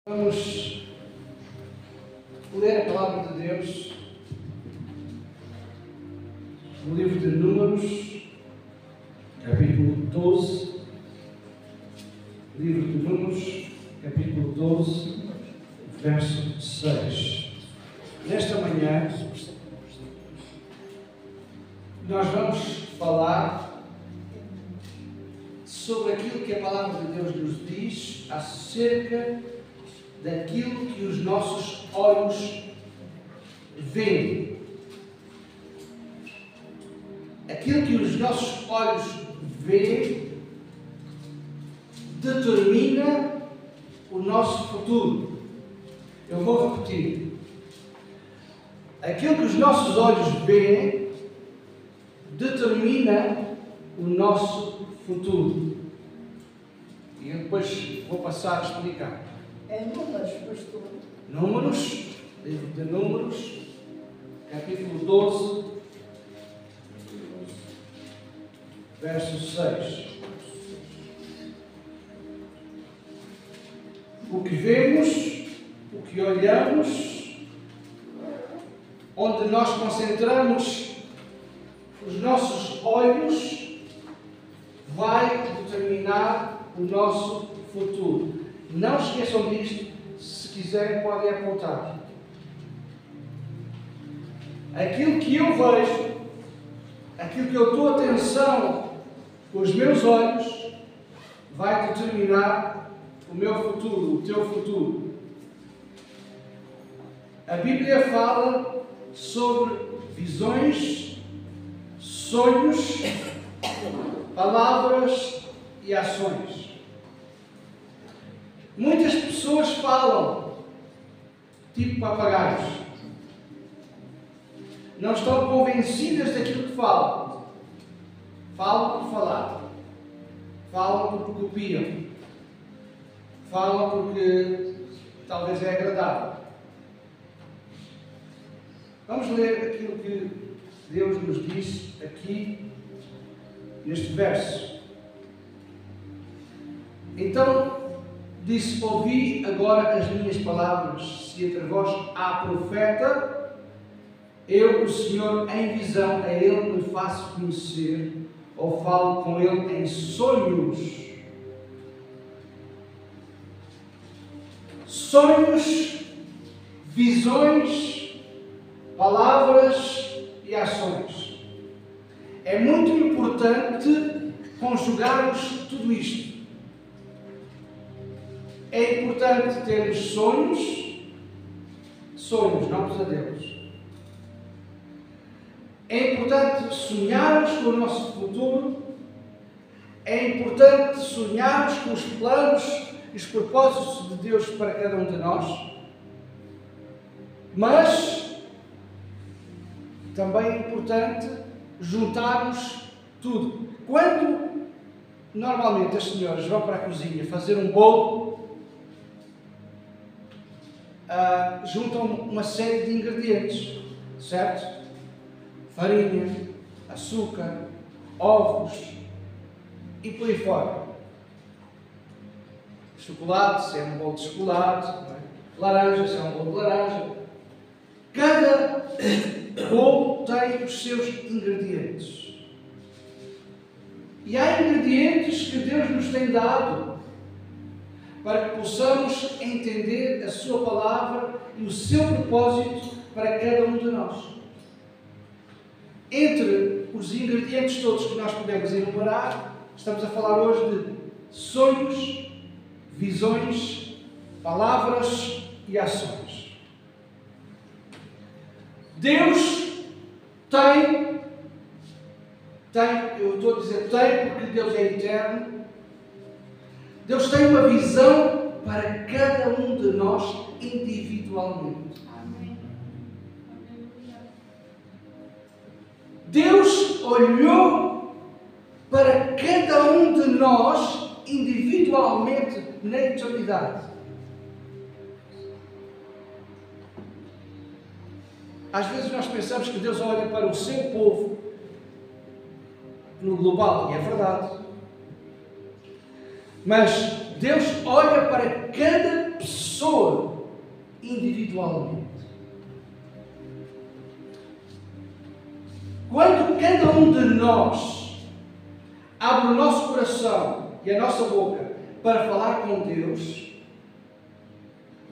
Vamos ler a palavra de Deus no livro de Números, capítulo 12. Livro de Números, capítulo 12, verso 6. Nesta manhã, nós vamos falar sobre aquilo que a palavra de Deus nos diz acerca daquilo que os nossos olhos veem. Aquilo que os nossos olhos veem determina o nosso futuro. Eu vou repetir. Aquilo que os nossos olhos veem determina o nosso futuro. E eu depois vou passar a explicar. É Números, pastor. Números, livro de Números, capítulo 12, verso 6. O que vemos, o que olhamos, onde nós concentramos os nossos olhos, vai determinar o nosso futuro. Não esqueçam disto, se quiserem podem apontar. Aquilo que eu vejo, aquilo que eu dou atenção com os meus olhos, vai determinar o meu futuro, o teu futuro. A Bíblia fala sobre visões, sonhos, palavras e ações. Muitas pessoas falam, tipo papagaios. Não estão convencidas daquilo que falam. Falam por falar. Falam porque copiam. Falam porque talvez é agradável. Vamos ler aquilo que Deus nos diz aqui neste verso. Então, disse: ouvi agora as minhas palavras. Se entre vós há profeta, eu, o Senhor, em visão, a ele me faço conhecer, ou falo com ele em sonhos. Sonhos, visões, palavras e ações. É muito importante conjugarmos tudo isto. É importante termos sonhos, não pesadelos. É importante sonharmos com o nosso futuro. É importante sonharmos com os planos e os propósitos de Deus para cada um de nós. Mas também é importante juntarmos tudo. Quando normalmente as senhoras vão para a cozinha fazer um bolo, juntam uma série de ingredientes, certo? Farinha, açúcar, ovos e por aí fora. Chocolate, se é um bolo de chocolate, laranja, se é um bolo de laranja. Cada bolo tem os seus ingredientes. E há ingredientes que Deus nos tem dado para que possamos entender a sua palavra e o seu propósito para cada um de nós. Entre os ingredientes todos que nós podemos enumerar, estamos a falar hoje de sonhos, visões, palavras e ações. Deus tem, eu estou a dizer tem porque Deus é eterno. Deus tem uma visão para cada um de nós individualmente. Amém. Deus olhou para cada um de nós individualmente na eternidade. Às vezes nós pensamos que Deus olha para o seu povo no global, e é verdade. Mas Deus olha para cada pessoa pessoa individualmente. Quando cada um de nós abre o nosso coração e a nossa boca para falar com Deus,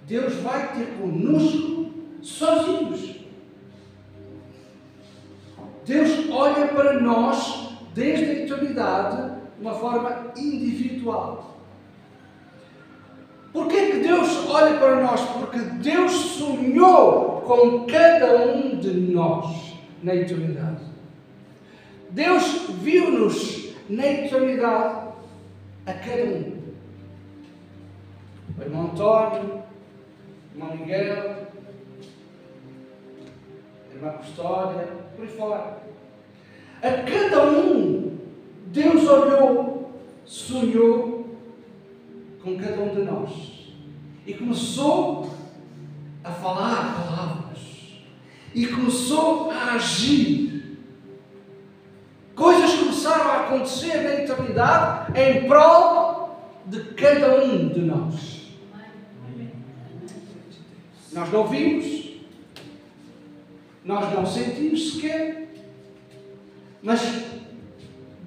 Deus vai ter conosco sozinhos. Deus olha para nós desde a eternidade de uma forma individual. Por que Deus olha para nós? Porque Deus sonhou com cada um de nós na eternidade. Deus viu-nos na eternidade a cada um. O irmão António, o irmão Miguel, a irmã Custódia, por aí fora. A cada um, Deus olhou, sonhou com cada um de nós. E começou a falar palavras. E começou a agir. Coisas começaram a acontecer na eternidade em prol de cada um de nós. Nós não vimos, nós não sentimos sequer, mas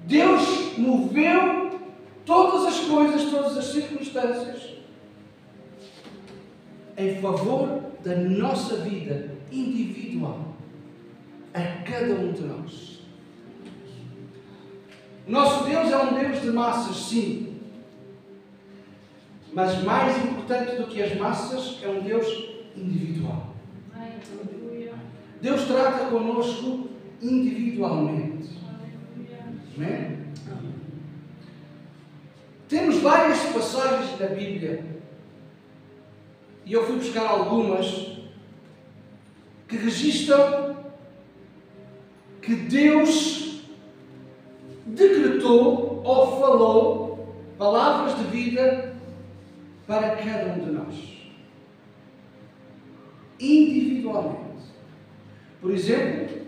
Deus moveu todas as coisas, todas as circunstâncias em favor da nossa vida individual, a cada um de nós. O nosso Deus é um Deus de massas, sim, mas mais importante do que as massas é um Deus individual. Deus trata conosco individualmente. Amém? Temos várias passagens na Bíblia e eu fui buscar algumas que registram que Deus decretou ou falou palavras de vida para cada um de nós. Individualmente. Por exemplo,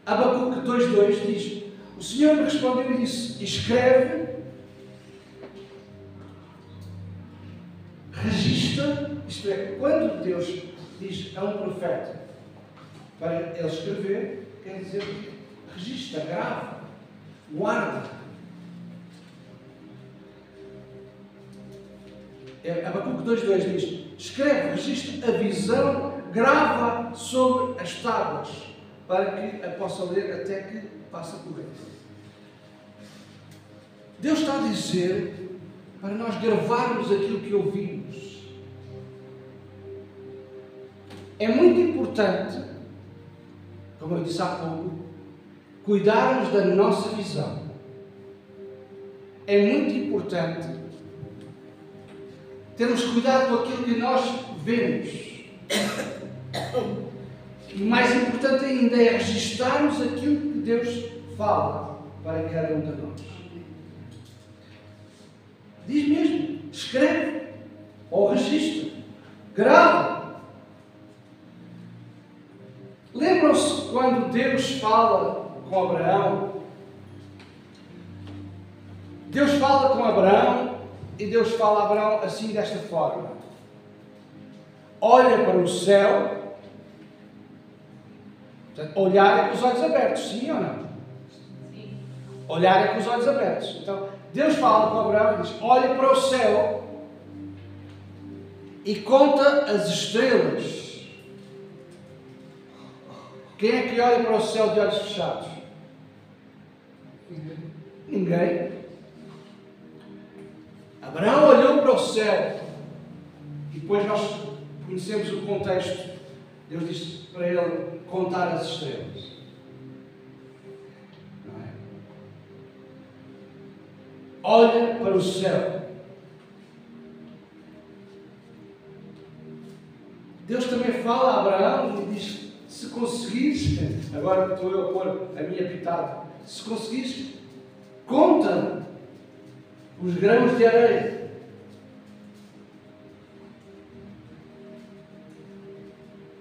Abacuque 2:2 diz: o Senhor me respondeu e disse: escreve, registra, isto é, quando Deus diz a um profeta para ele escrever, quer dizer, registra, grava, guarda. Abacuque 2:2 diz: escreve, registra a visão, grava sobre as tábuas, para que a possa ler até que passe a correr. Deus está a dizer para nós gravarmos aquilo que ouvimos. É muito importante, como eu disse há pouco, cuidarmos da nossa visão. É muito importante termos cuidado com aquilo que nós vemos. E mais importante ainda é registarmos aquilo que Deus fala para cada um de nós. Diz mesmo, escreve, ou registra, grava. Lembram-se quando Deus fala com Abraão? Deus fala com Abraão e Deus fala a Abraão assim, desta forma: olha para o céu. Portanto, olhar é com os olhos abertos, sim ou não? Sim. Olhar é com os olhos abertos. Então, Deus fala com Abraão e diz: olha para o céu e conta as estrelas. Quem é que olha para o céu de olhos fechados? Ninguém. Abraão olhou para o céu e depois nós conhecemos o contexto. Deus disse para ele contar as estrelas. Não é? Olha para o céu. Deus também fala a Abraão e diz: se conseguires, agora estou eu a pôr a minha pitada, se conseguires, conta os grãos de areia.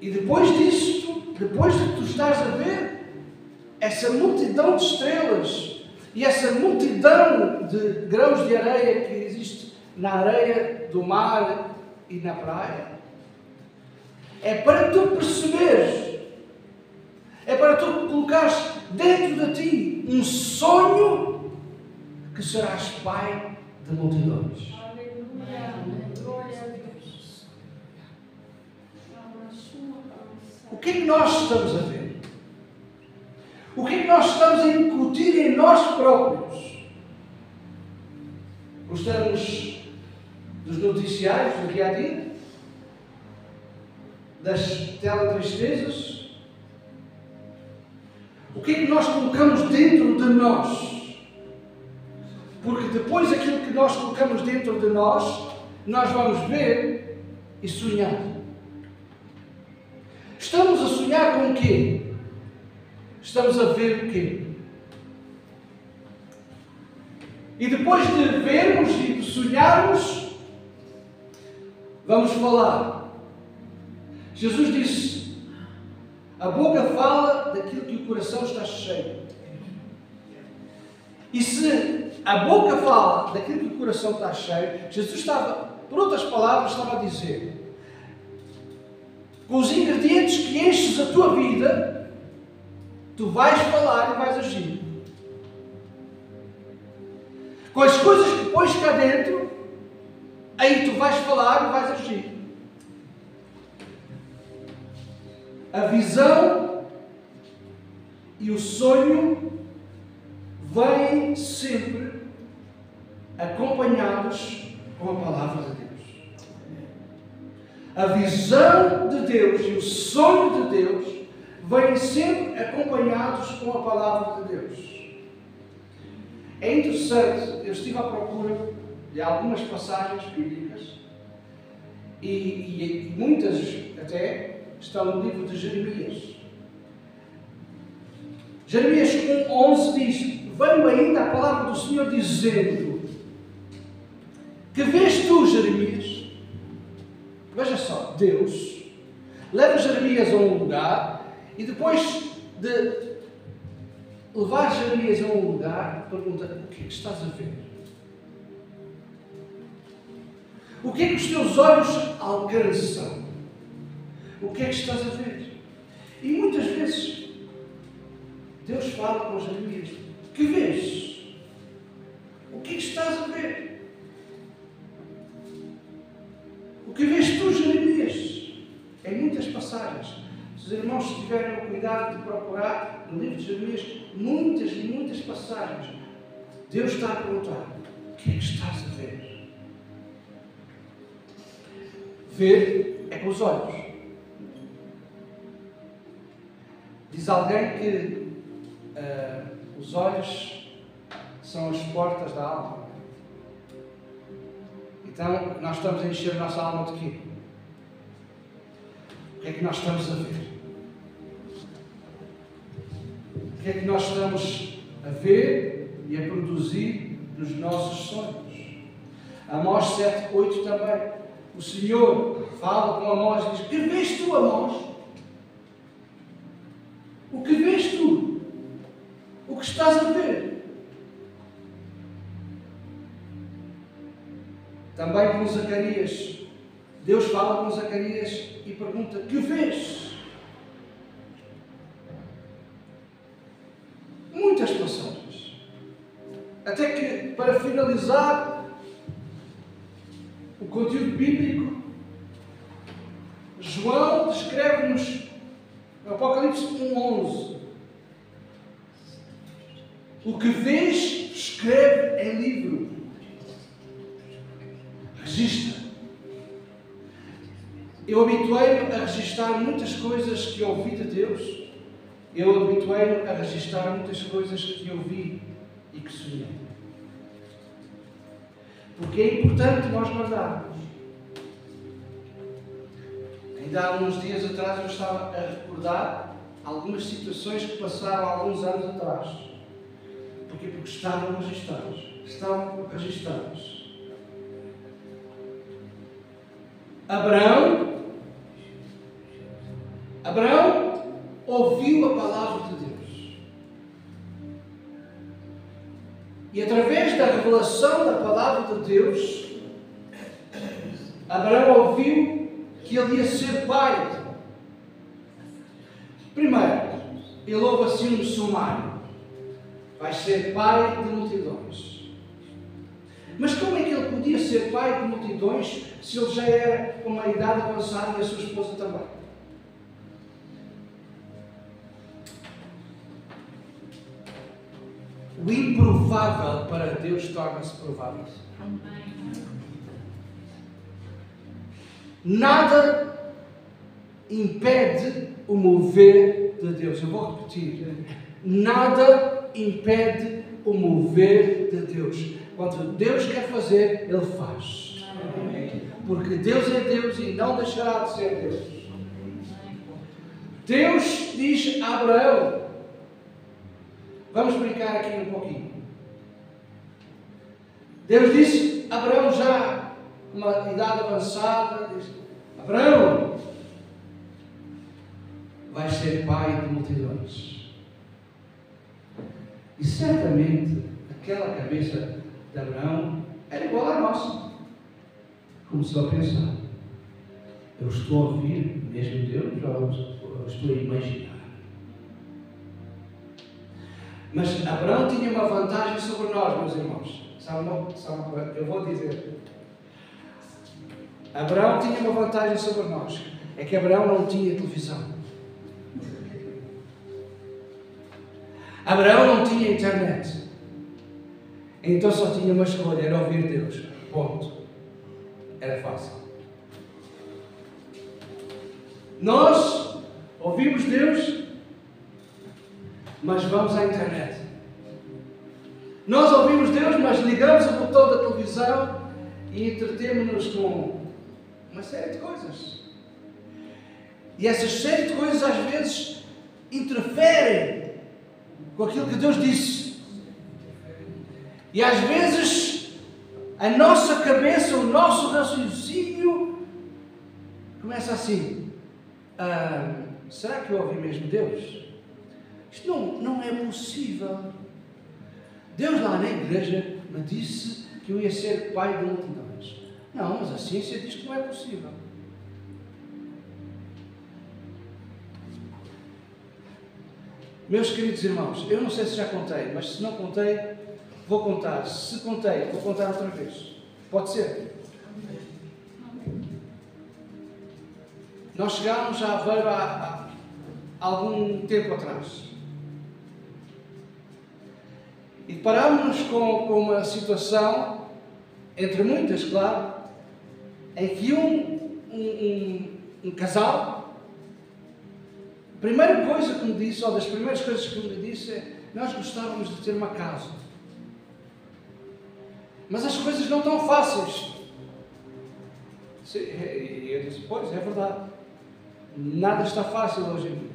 E depois disto, depois de tu estás a ver essa multidão de estrelas e essa multidão de grãos de areia que existe na areia do mar e na praia, É para tu perceberes, é para tu colocares dentro de ti um sonho que serás pai de multidões. O que é que nós estamos a ver? O que é que nós estamos a incutir em nós próprios? Gostamos dos noticiários do dia a dia? Das teletristezas? O que é que nós colocamos dentro de nós? Porque depois aquilo que nós colocamos dentro de nós, nós vamos ver e sonhar. Estamos a sonhar com o quê? Estamos a ver o quê? E depois de vermos e de sonharmos, vamos falar. Jesus disse: a boca fala daquilo que o coração está cheio. E se a boca fala daquilo que o coração está cheio, Jesus estava, por outras palavras, estava a dizer: com os ingredientes que enches a tua vida, tu vais falar e vais agir. Com as coisas que pões cá dentro, aí tu vais falar e vais agir. A visão e o sonho vêm sempre acompanhados com a palavra de Deus. A visão de Deus e o sonho de Deus vêm sempre acompanhados com a palavra de Deus. É interessante, eu estive à procura de algumas passagens bíblicas e muitas até estão no livro de Jeremias. Jeremias 1:11 diz: veio ainda a palavra do Senhor dizendo: que vês tu, Jeremias? Veja só, Deus leva Jeremias a um lugar e depois de levar Jeremias a um lugar, pergunta: o que é que estás a ver? O que é que os teus olhos alcançam? O que é que estás a ver? E muitas vezes Deus fala com Jeremias: que vês? O que é que estás a ver? O que vês tu, Jeremias? Em muitas passagens. Se os irmãos tiverem o cuidado de procurar no livro de Jeremias, muitas e muitas passagens, Deus está a perguntar: o que é que estás a ver? Ver é com os olhos. Diz alguém que os olhos são as portas da alma. Então, nós estamos a encher a nossa alma de quê? O que é que nós estamos a ver? O que é que nós estamos a ver e a produzir nos nossos sonhos? Amós 7:8 também. O Senhor fala com Amós e diz: que vês tu, Amós? O que vês tu? O que estás a ver? Também com Zacarias. Deus fala com Zacarias e pergunta: que vês? Muitas passagens. Até que, para finalizar o conteúdo bíblico, João descreve-nos no Apocalipse 1:11: o que vês, escreve em livro. Registra. Eu habituei-me a registrar muitas coisas que ouvi de Deus. Eu habituei-me a registrar muitas coisas que ouvi e que sonhei. Porque é importante nós guardarmos. Ainda há uns dias atrás eu estava a recordar algumas situações que passaram há alguns anos atrás. Porquê? Porque estavam registadas. Estavam registadas. Abraão ouviu a palavra de Deus. E através da revelação da palavra de Deus, Abraão ouviu que ele ia ser pai Primeiro, ele ouve assim um sumário. Vai ser pai de multidões. Mas como é que ele podia ser pai de multidões se ele já era com uma idade avançada e a sua esposa também? O improvável para Deus torna-se provável. Nada impede o mover de Deus. Eu vou repetir. Nada impede o mover de Deus. Quando Deus quer fazer, Ele faz. Porque Deus é Deus e não deixará de ser Deus. Deus diz a Abraão, vamos brincar aqui um pouquinho. Deus disse a Abraão já com uma idade avançada, disse, Abraão, vais ser pai de multidões. E certamente aquela cabeça de Abraão era igual à nossa. Começou a pensar, eu estou a ouvir mesmo Deus ou eu estou a imaginar? Mas Abraão tinha uma vantagem sobre nós, meus irmãos. Eu vou dizer. Abraão tinha uma vantagem sobre nós. É que Abraão não tinha televisão. Abraão não tinha internet. Então só tinha uma escolha, era ouvir Deus. Ponto. Era fácil. Nós ouvimos Deus, mas vamos à internet. Nós ouvimos Deus, mas ligamos o botão da televisão e entretemos-nos com uma série de coisas. E essas série de coisas às vezes interferem com aquilo que Deus disse. E às vezes a nossa cabeça, o nosso raciocínio começa assim. Será que eu ouvi mesmo Deus? Isto não é possível. Deus lá na igreja me disse que eu ia ser pai de multidões. Não, mas a ciência diz que não é possível. Meus queridos irmãos, eu não sei se já contei, mas se não contei, vou contar. Se contei, vou contar outra vez. Pode ser? Nós chegámos a Aveiro há algum tempo atrás. E parámos-nos com uma situação, entre muitas, claro, em que um casal, a primeira coisa que me disse, ou das primeiras coisas que me disse, é: nós gostávamos de ter uma casa. Mas as coisas não estão fáceis. E eu disse: pois, é verdade. Nada está fácil hoje em dia.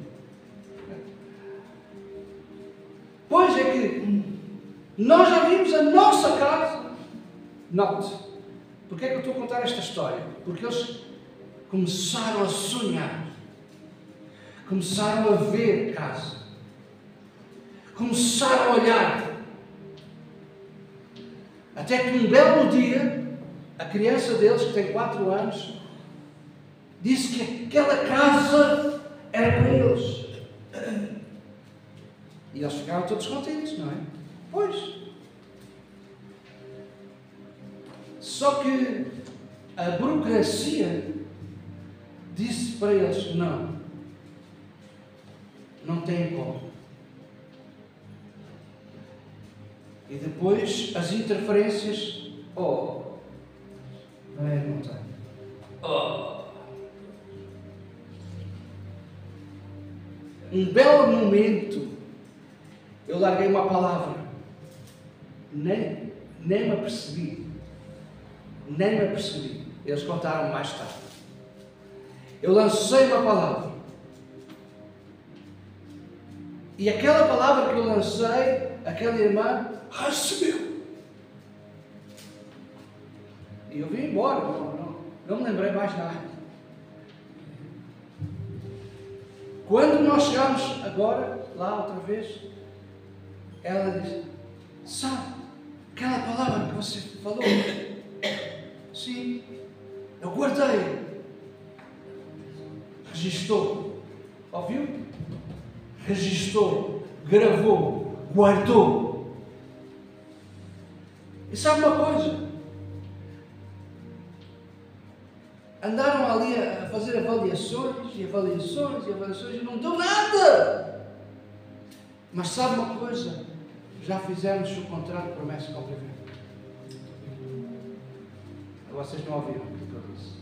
Pois é que nós já vimos a nossa casa. Note, porque é que eu estou a contar esta história? Porque eles começaram a sonhar, começaram a ver casa, começaram a olhar, até que um belo dia, a criança deles, que tem 4 anos, disse que aquela casa era para eles. E eles ficaram todos contentes, não é? Pois. Só que a burocracia disse para eles: não tem como. E depois as interferências: não tem. Um belo momento, eu larguei uma palavra, nem me apercebi. Eles contaram mais tarde. Eu lancei uma palavra. E aquela palavra que eu lancei, aquela irmã recebeu. E eu vim embora, não me lembrei mais nada. Quando nós chegamos agora, lá outra vez, ela disse: sabe, aquela palavra que você falou? Sim, eu guardei. Registou. Ouviu? registou, gravou, guardou. E sabe uma coisa? Andaram ali a fazer avaliações e não deu nada. Mas sabe uma coisa? Já fizemos o contrato de promessa com o governo. Vocês não ouviram o que eu disse?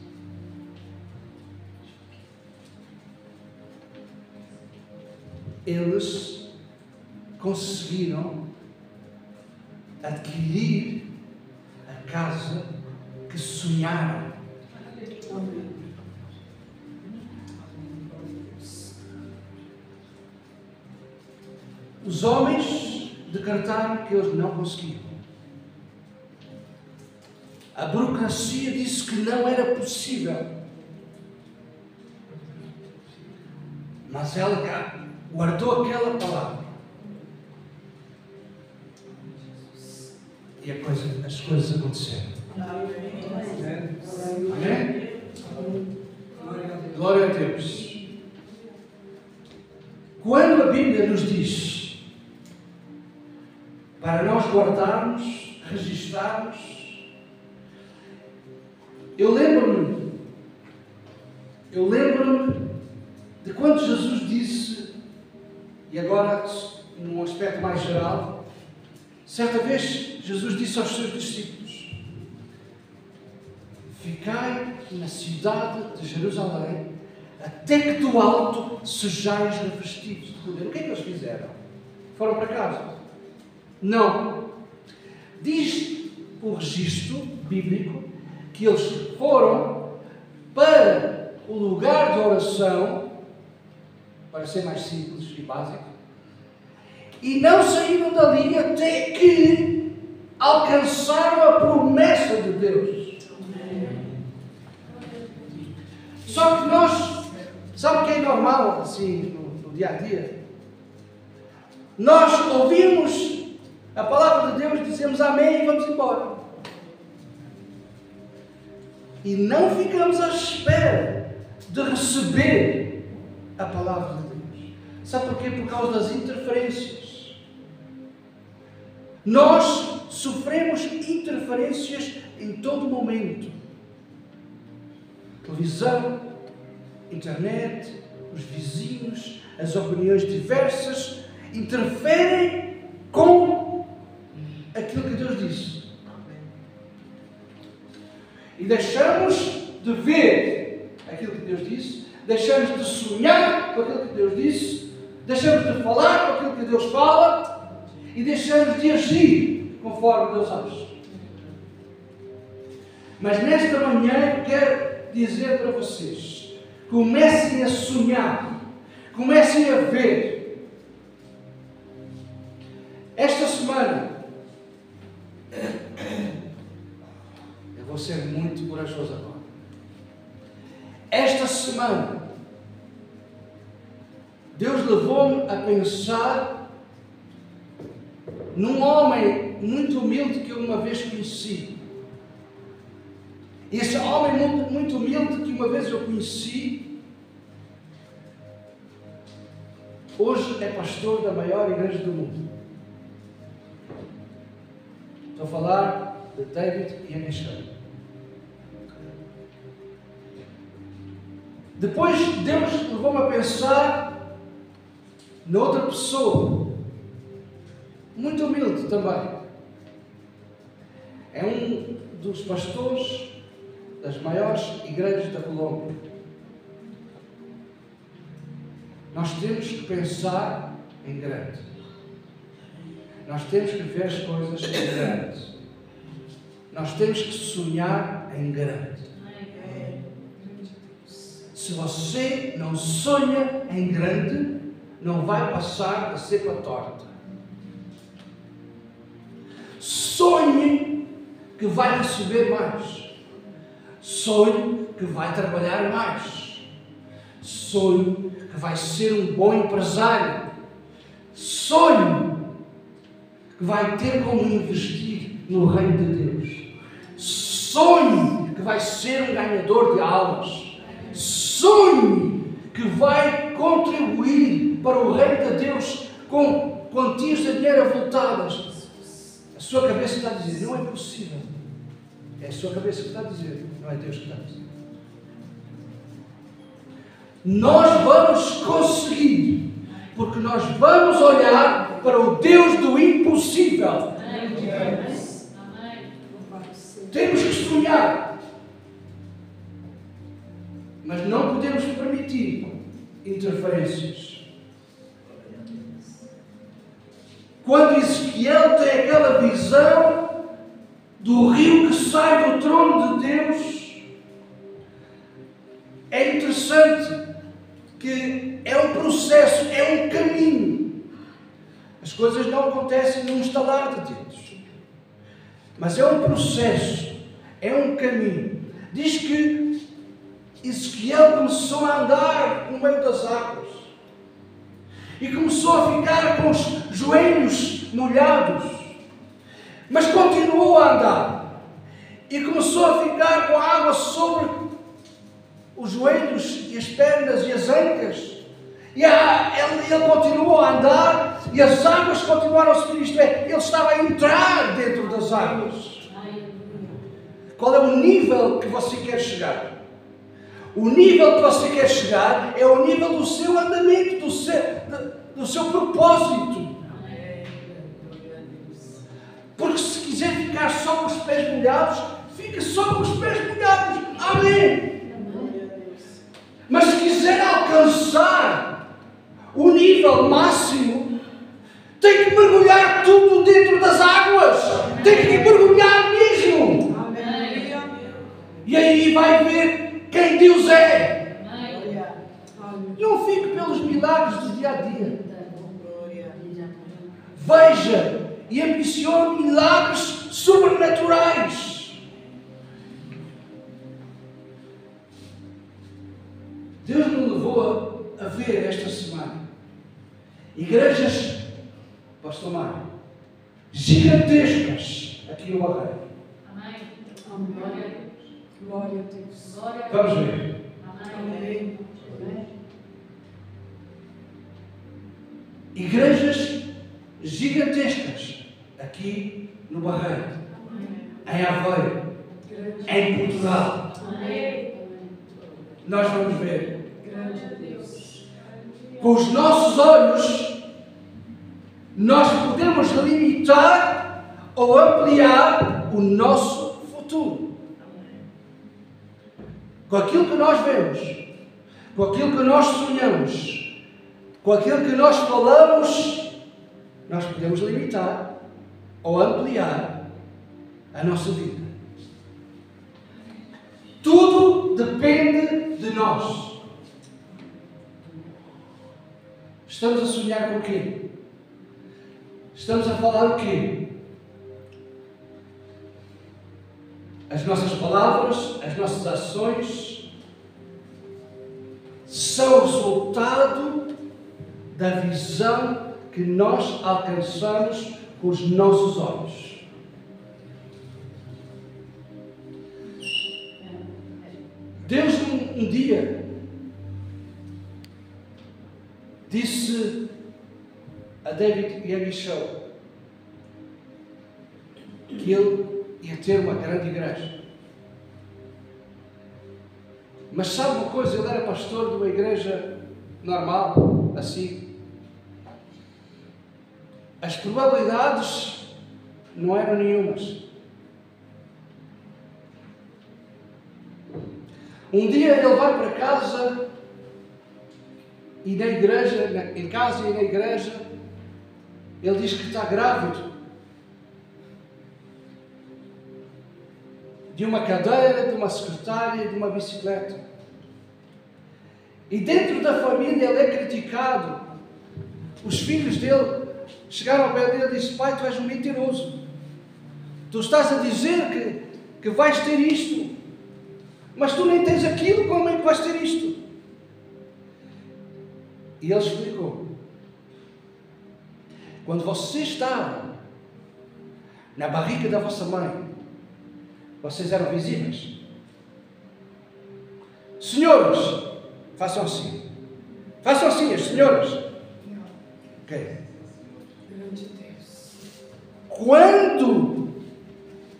Eles conseguiram adquirir a casa que sonharam. Os homens decretaram que eles não conseguiam. A burocracia disse que não era possível. Mas ela guardou aquela palavra. E as coisas aconteceram. Amém? Glória a Deus. Quando a Bíblia nos diz para nós guardarmos, registarmos, eu lembro-me de quando Jesus disse, e agora num aspecto mais geral, certa vez Jesus disse aos seus discípulos: ficai na cidade de Jerusalém até que do alto sejais revestidos de poder. O que é que eles fizeram? Foram para casa? Não. Diz o registro bíblico que eles foram para o lugar de oração, para ser mais simples e básico, e não saíram dali até que alcançaram a promessa de Deus. Só que nós, sabe o que é normal assim no dia a dia? Nós ouvimos a palavra de Deus, dizemos amém e vamos embora. E não ficamos à espera de receber a palavra de Deus. Sabe porquê? Por causa das interferências. Nós sofremos interferências em todo momento. Televisão, internet, os vizinhos, as opiniões diversas interferem com aquilo que Deus disse. E deixamos de ver aquilo que Deus disse, deixamos de sonhar com aquilo que Deus disse, deixamos de falar com aquilo que Deus fala e deixamos de agir conforme Deus age. Mas nesta manhã eu quero dizer para vocês: comecem a sonhar, comecem a ver. Esta semana vou ser muito corajoso agora. Esta semana, Deus levou-me a pensar num homem muito humilde que eu uma vez conheci. Esse homem muito humilde que uma vez eu conheci, hoje é pastor da maior igreja do mundo. Estou a falar de David Yanishar. Depois Deus levou-me a pensar noutra pessoa, muito humilde também. É um dos pastores das maiores igrejas da Colômbia. Nós temos que pensar em grande. Nós temos que ver as coisas em grande. Nós temos que sonhar em grande. Se você não sonha em grande, não vai passar da cepa torta. Sonhe que vai receber mais. Sonhe que vai trabalhar mais. Sonhe que vai ser um bom empresário. Sonhe que vai ter como investir no reino de Deus. Sonhe que vai ser um ganhador de almas. Sonhe que vai contribuir para o reino de Deus com quantias de dinheiro avultadas, a sua cabeça está a dizer, não é possível. É a sua cabeça que está a dizer, não é Deus que está a dizer. Nós vamos conseguir, porque nós vamos olhar para o Deus do impossível. Temos que sonhar, mas não podemos permitir interferências. Quando Ezequiel tem aquela visão do rio que sai do trono de Deus, é interessante que é um processo, é um caminho. As coisas não acontecem num estalar de dedos, mas é um processo, é um caminho. Diz que Ezequiel começou a andar no meio das águas e começou a ficar com os joelhos molhados, mas continuou a andar e começou a ficar com a água sobre os joelhos e as pernas e as ancas, e ele continuou a andar e as águas continuaram a subir, isto é, ele estava a entrar dentro das águas. Qual é o nível que você quer chegar? O nível que você quer chegar é o nível do seu andamento, do seu propósito. Porque se quiser ficar só com os pés molhados, fica só com os pés molhados. Amém. Mas se quiser alcançar o nível máximo, tem que mergulhar tudo dentro das águas. Tem que mergulhar mesmo. E aí vai ver quem Deus é. Não fique pelos milagres do dia a dia. Veja e ambicione milagres sobrenaturais. Deus me levou a ver esta semana igrejas, pastor Mário, gigantescas aqui no Barreiro. Amém. Glória a Deus. Vamos ver. Amém. Igrejas gigantescas aqui no Barreiro, em Aveiro, em Portugal. Nós vamos ver. Com os nossos olhos, nós podemos limitar ou ampliar o nosso futuro. Com aquilo que nós vemos, com aquilo que nós sonhamos, com aquilo que nós falamos, nós podemos limitar ou ampliar a nossa vida. Tudo depende de nós. Estamos a sonhar com o quê? Estamos a falar o quê? As nossas palavras, as nossas ações são resultado da visão que nós alcançamos com os nossos olhos. Deus um dia disse a David e a Michelle que ele ia ter uma grande igreja. Mas sabe uma coisa? Ele era pastor de uma igreja normal, assim. As probabilidades não eram nenhumas. Um dia ele vai para casa e na igreja, em casa e na igreja, ele diz que está grávido de uma cadeira, de uma secretária, de uma bicicleta. E dentro da família ele é criticado. Os filhos dele chegaram ao pé dele e disseram: pai, tu és um mentiroso. Tu estás a dizer que vais ter isto, mas tu nem tens aquilo, como é que vais ter isto? E ele explicou: quando você estava na barriga da vossa mãe, vocês eram visíveis. Senhoras, façam assim. Façam assim, as senhoras. Ok? Grande Deus. Quando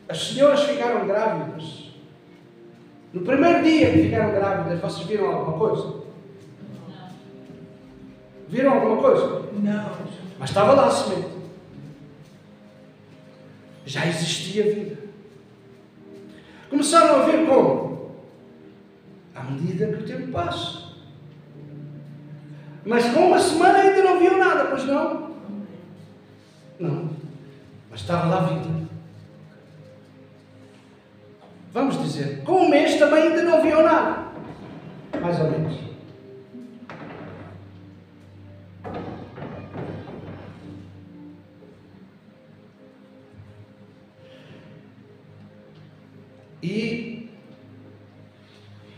as senhoras ficaram grávidas, no primeiro dia que ficaram grávidas, vocês viram alguma coisa? Viram alguma coisa? Não. Mas estava lá a semente. Já existia vida. Começaram a ver como? À medida que o tempo passa. Mas com uma semana ainda não viam nada, pois não? Não. Mas estava lá a vida. Vamos dizer, com um mês também ainda não viam nada. Mais ou menos. E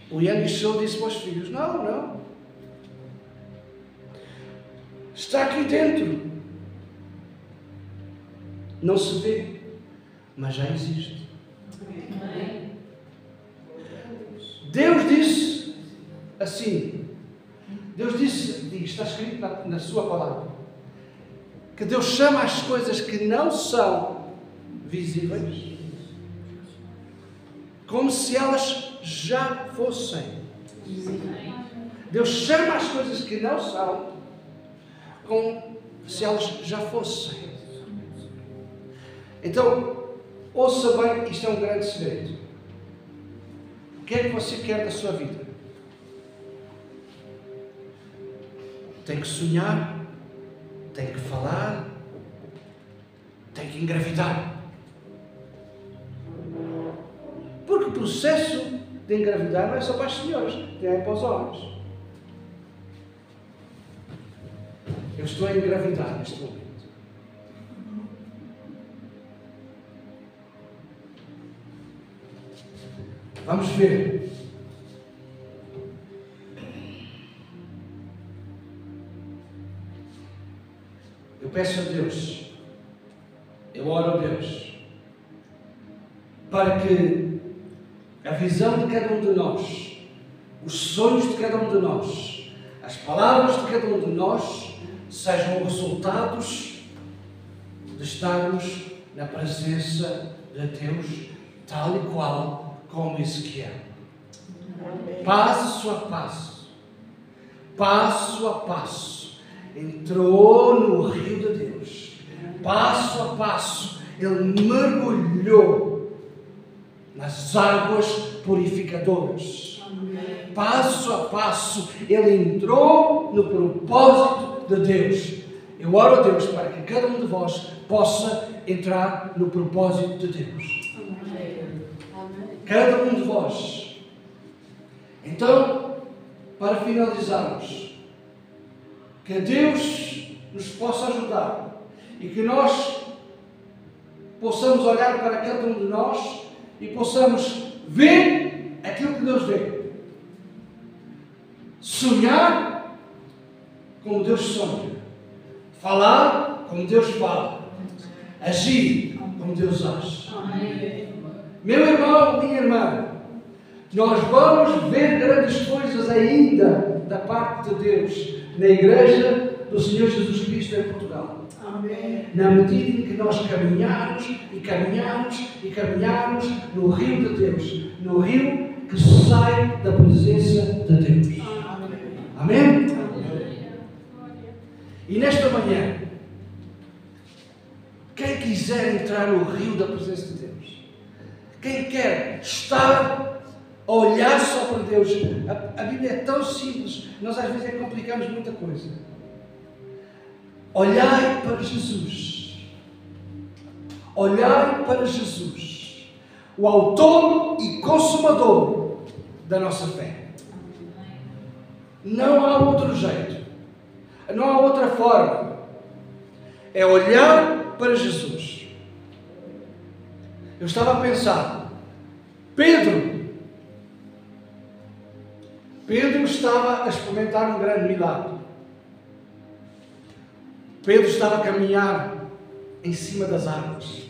o Yang Shou disse para os filhos, não. Está aqui dentro. Não se vê, mas já existe. Deus disse assim. Deus disse, está escrito na sua palavra, que Deus chama as coisas que não são visíveis como se elas já fossem. Deus chama as coisas que não são como se elas já fossem. Então, ouça bem, isto é um grande segredo. O que é que você quer da sua vida? Tem que sonhar, tem que falar, tem que engravidar. Porque o processo de engravidar não é só para as senhoras, é para os homens. Eu estou a engravidar neste momento. Vamos ver. Eu peço a Deus, eu oro a Deus, para que a visão de cada um de nós, os sonhos de cada um de nós, as palavras de cada um de nós, sejam resultados de estarmos na presença de Deus, tal e qual como Ezequiel. Passo a passo, entrou no rio de Deus. Passo a passo, ele mergulhou nas águas purificadoras. Passo a passo, ele entrou no propósito de Deus. Eu oro a Deus para que cada um de vós possa entrar no propósito de Deus. Cada um de vós. Então, para finalizarmos, que Deus nos possa ajudar e que nós possamos olhar para cada um de nós e possamos ver aquilo que Deus vê. Sonhar como Deus sonha. Falar como Deus fala. Agir como Deus age. Meu irmão, minha irmã, nós vamos ver grandes coisas ainda da parte de Deus na Igreja do Senhor Jesus Cristo em Portugal. Amém. Na medida em que nós caminharmos no rio de Deus, no rio que sai da presença de Deus. Amém? Amém? E nesta manhã, quem quiser entrar no rio da presença de Deus, quem quer estar a olhar só para Deus, a Bíblia é tão simples, nós às vezes complicamos muita coisa. Olhai para Jesus. Olhai para Jesus, o autor e consumador da nossa fé. Não há outro jeito, não há outra forma. É olhar para Jesus. Eu estava a pensar, Pedro estava a experimentar um grande milagre. Pedro estava a caminhar em cima das águas.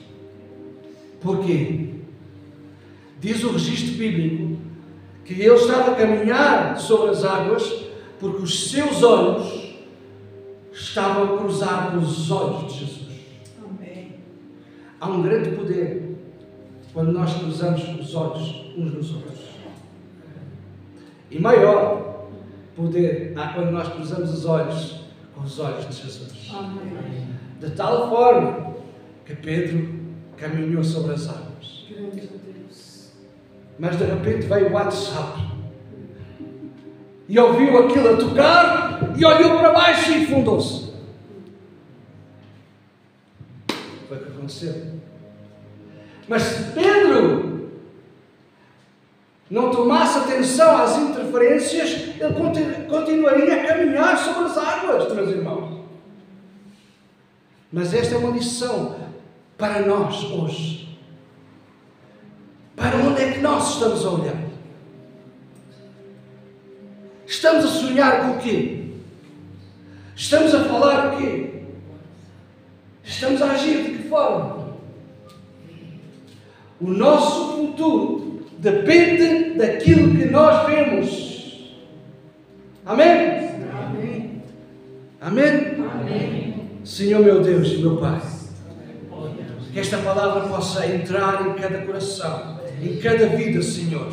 Porquê? Diz o registro bíblico que ele estava a caminhar sobre as águas porque os seus olhos estavam a cruzar com os olhos de Jesus. Amém. Há um grande poder quando nós cruzamos os olhos uns nos outros. E maior poder há quando nós cruzamos os olhos com os olhos de Jesus. Amém. De tal forma que Pedro caminhou sobre as águas. Grande Deus. Mas de repente veio o WhatsApp e ouviu aquilo a tocar e olhou para baixo e afundou-se. Foi o que aconteceu. Mas se Pedro não tomasse atenção às interferências, ele continuaria a caminhar sobre as águas, meus irmãos. Mas esta é uma lição para nós hoje. Para onde é que nós estamos a olhar? Estamos a sonhar com o quê? Estamos a falar o quê? Estamos a agir de que forma? O nosso futuro depende daquilo que nós vemos. Amém? Amém. Amém? Amém. Senhor meu Deus e meu Pai, que esta palavra possa entrar em cada coração, em cada vida, Senhor,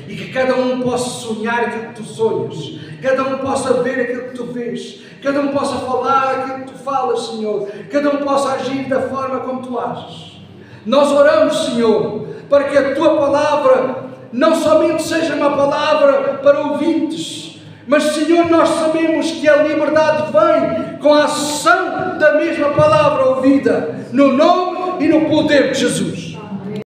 e que cada um possa sonhar aquilo que tu sonhas, cada um possa ver aquilo que tu vês, cada um possa falar aquilo que tu falas, Senhor, cada um possa agir da forma como tu ages. Nós oramos, Senhor, para que a tua palavra não somente seja uma palavra para ouvintes, mas, Senhor, nós sabemos que a liberdade vem com a ação da mesma palavra ouvida, no nome e no poder de Jesus.